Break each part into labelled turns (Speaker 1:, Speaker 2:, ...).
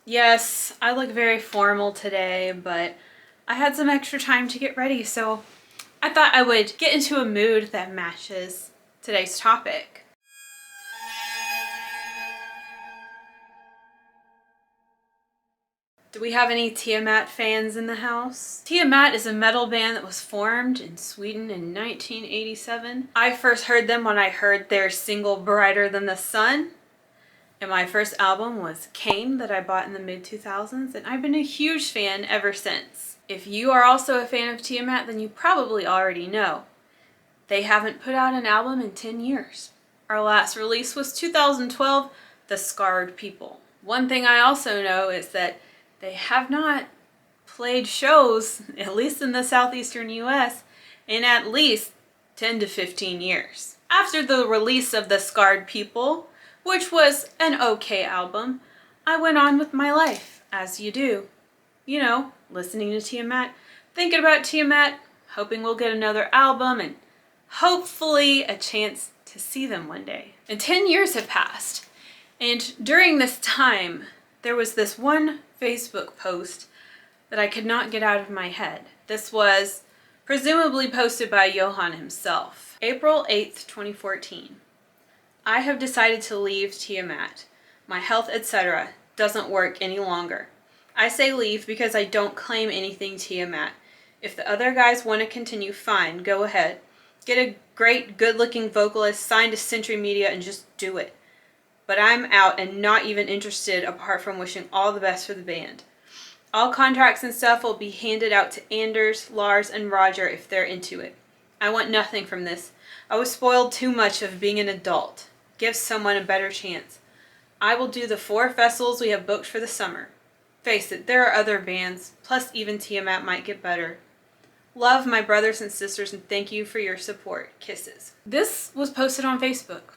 Speaker 1: Yes, I look very formal today, but I had some extra time to get ready, so I thought I would get into a mood that matches today's topic. Do we have any Tiamat fans in the house? Tiamat is a metal band that was formed in Sweden in 1987. I first heard them when I heard their single Brighter Than the Sun. And my first album was Kane that I bought in the mid-2000s, and I've been a huge fan ever since. If you are also a fan of Tiamat, then you probably already know. They haven't put out an album in 10 years. Our last release was 2012, The Scarred People. One thing I also know is that they have not played shows, at least in the southeastern US, in at least 10 to 15 years. After the release of The Scarred People, which was an okay album, I went on with my life, as you do. You know, listening to Tiamat, thinking about Tiamat, hoping we'll get another album, and hopefully a chance to see them one day. And 10 years have passed, and during this time, there was this one Facebook post that I could not get out of my head. This was presumably posted by Johan himself. April 8th, 2014. I have decided to leave Tiamat. My health, etc. doesn't work any longer. I say leave because I don't claim anything Tiamat. If the other guys want to continue, fine, go ahead. Get a great, good-looking vocalist, signed to Century Media, and just do it. But I'm out and not even interested apart from wishing all the best for the band. All contracts and stuff will be handed out to Anders, Lars, and Roger if they're into it. I want nothing from this. I was spoiled too much of being an adult. Give someone a better chance. I will do the 4 festivals we have booked for the summer. Face it, there are other bands, plus even Tiamat might get better. Love, my brothers and sisters, and thank you for your support. Kisses. This was posted on Facebook,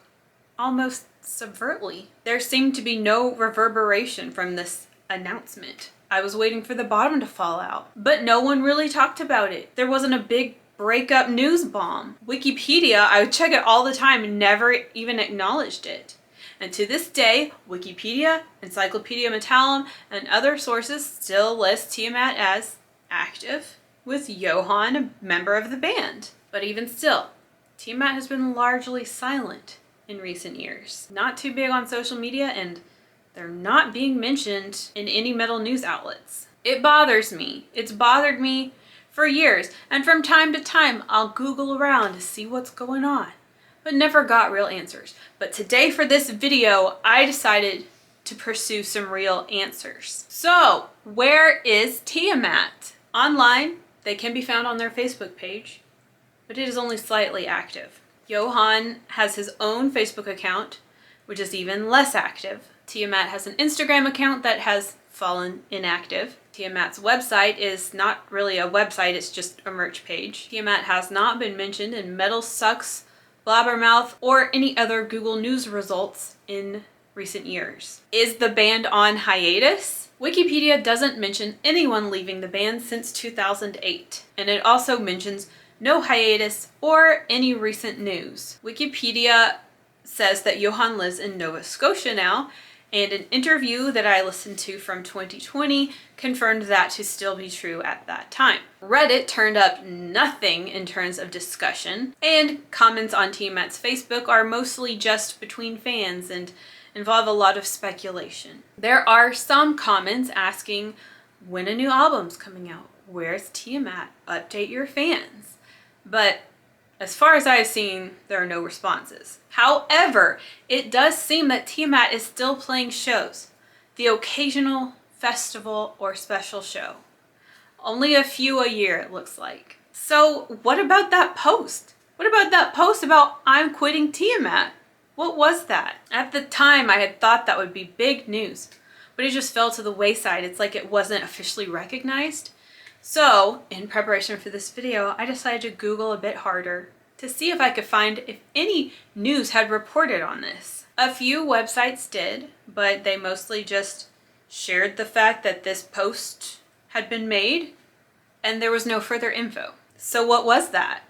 Speaker 1: almost subvertly. There seemed to be no reverberation from this announcement. I was waiting for the bottom to fall out, but no one really talked about it. There wasn't a big breakup news bomb. Wikipedia, I would check it all the time and never even acknowledged it. And to this day, Wikipedia, Encyclopedia Metallum, and other sources still list Tiamat as active, with Johan a member of the band. But even still, Tiamat has been largely silent in recent years. Not too big on social media, and they're not being mentioned in any metal news outlets. It bothers me. It's bothered me for years, and from time to time I'll Google around to see what's going on, but never got real answers. But today for this video, I decided to pursue some real answers. So, where is Tiamat? Online, they can be found on their Facebook page, but it is only slightly active. Johan has his own Facebook account, which is even less active. Tiamat has an Instagram account that has fallen inactive. Tiamat's website is not really a website, it's just a merch page. Tiamat has not been mentioned in Metal Sucks, Blabbermouth, or any other Google News results in recent years. Is the band on hiatus? Wikipedia doesn't mention anyone leaving the band since 2008, and it also mentions no hiatus or any recent news. Wikipedia says that Johan lives in Nova Scotia now, and an interview that I listened to from 2020 confirmed that to still be true at that time. Reddit turned up nothing in terms of discussion, and comments on Tiamat's Facebook are mostly just between fans and involve a lot of speculation. There are some comments asking when a new album's coming out. Where's Tiamat? Update your fans. But as far as I've seen, there are no responses. However, it does seem that Tiamat is still playing shows. The occasional festival or special show. Only a few a year, it looks like. So what about that post? What about that post about I'm quitting Tiamat? What was that? At the time, I had thought that would be big news, but it just fell to the wayside. It's like it wasn't officially recognized. So, in preparation for this video, I decided to Google a bit harder to see if I could find if any news had reported on this. A few websites did, but they mostly just shared the fact that this post had been made and there was no further info. So what was that?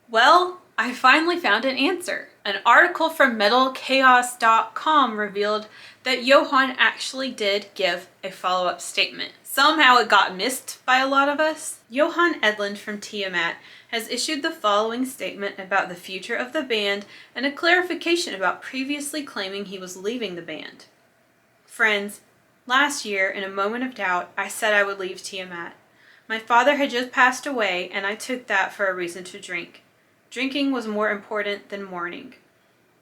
Speaker 1: Well, I finally found an answer. An article from metalchaos.com revealed that Johan actually did give a follow-up statement. Somehow it got missed by a lot of us. Johan Edlund from Tiamat has issued the following statement about the future of the band and a clarification about previously claiming he was leaving the band. Friends, last year, in a moment of doubt, I said I would leave Tiamat. My father had just passed away, and I took that for a reason to drink. Drinking was more important than mourning.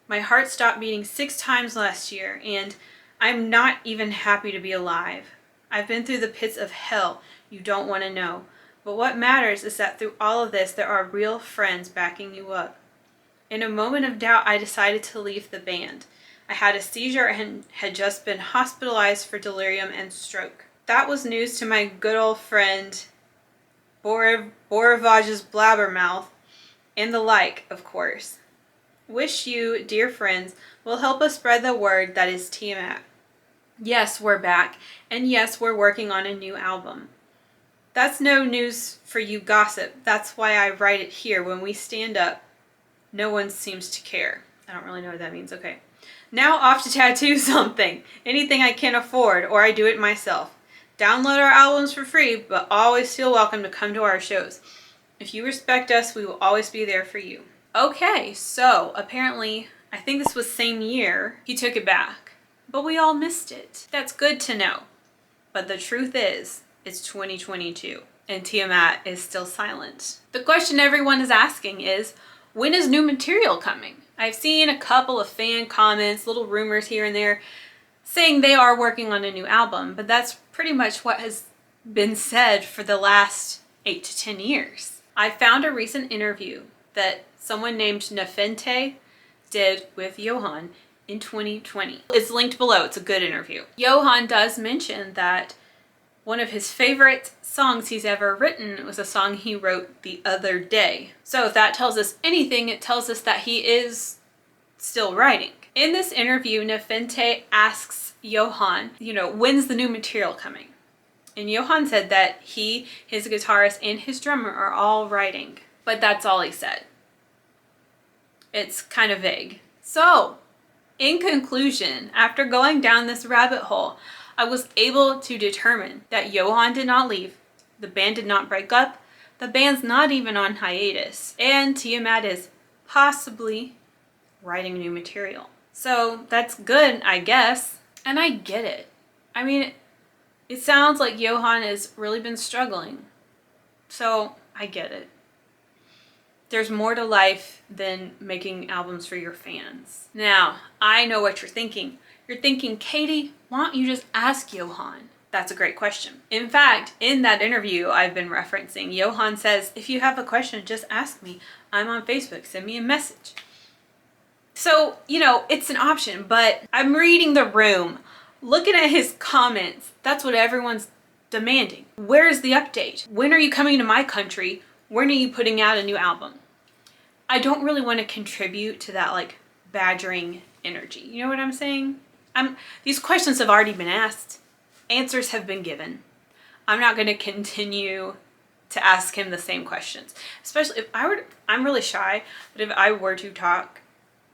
Speaker 1: My heart stopped beating 6 times last year, and I'm not even happy to be alive. I've been through the pits of hell you don't want to know, but what matters is that through all of this there are real friends backing you up. In a moment of doubt, I decided to leave the band. I had a seizure and had just been hospitalized for delirium and stroke. That was news to my good old friend Borovaj's blabbermouth, and the like, of course. Wish you, dear friends, will help us spread the word that is Tiamat. Yes, we're back, and yes, we're working on a new album. That's no news for you gossip. That's why I write it here. When we stand up, no one seems to care. I don't really know what that means. Okay. Now off to tattoo something. Anything I can afford, or I do it myself. Download our albums for free, but always feel welcome to come to our shows. If you respect us, we will always be there for you. Okay, so apparently, I think this was same year, he took it back. But we all missed it. That's good to know. But the truth is, it's 2022, and Tiamat is still silent. The question everyone is asking is, when is new material coming? I've seen a couple of fan comments, little rumors here and there, saying they are working on a new album, but that's pretty much what has been said for the last 8 to 10 years. I found a recent interview that someone named Nefente did with Johan in 2020. It's linked below. It's a good interview. Johan does mention that one of his favorite songs he's ever written was a song he wrote the other day. So if that tells us anything, it tells us that he is still writing. In this interview, Nefente asks Johan, when's the new material coming? And Johan said that he, his guitarist, and his drummer are all writing. But that's all he said. It's kind of vague. So, in conclusion, after going down this rabbit hole, I was able to determine that Johan did not leave, the band did not break up, the band's not even on hiatus, and Tiamat is possibly writing new material. So that's good, I guess, and I get it. I mean, it sounds like Johan has really been struggling, so I get it. There's more to life than making albums for your fans. Now, I know what you're thinking. You're thinking, Katie, why don't you just ask Johan? That's a great question. In fact, in that interview I've been referencing, Johan says, if you have a question, just ask me. I'm on Facebook, send me a message. So, it's an option, but I'm reading the room, looking at his comments. That's what everyone's demanding. Where's the update? When are you coming to my country? When are you putting out a new album? I don't really want to contribute to that badgering energy. You know what I'm saying? These questions have already been asked. Answers have been given. I'm not going to continue to ask him the same questions. Especially if I'm really shy, but if I were to talk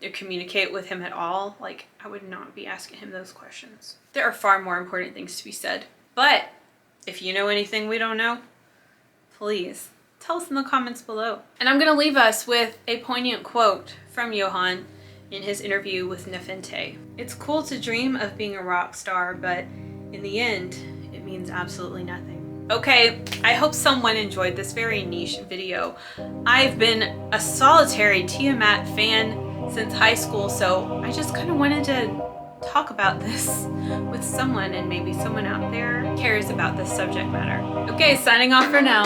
Speaker 1: or communicate with him at all, I would not be asking him those questions. There are far more important things to be said. But if you know anything we don't know, please tell us in the comments below. And I'm going to leave us with a poignant quote from Johan in his interview with Nefente. It's cool to dream of being a rock star, but in the end, it means absolutely nothing. Okay, I hope someone enjoyed this very niche video. I've been a solitary Tiamat fan since high school, so I just kind of wanted to talk about this with someone, and maybe someone out there cares about this subject matter. Okay, signing off for now.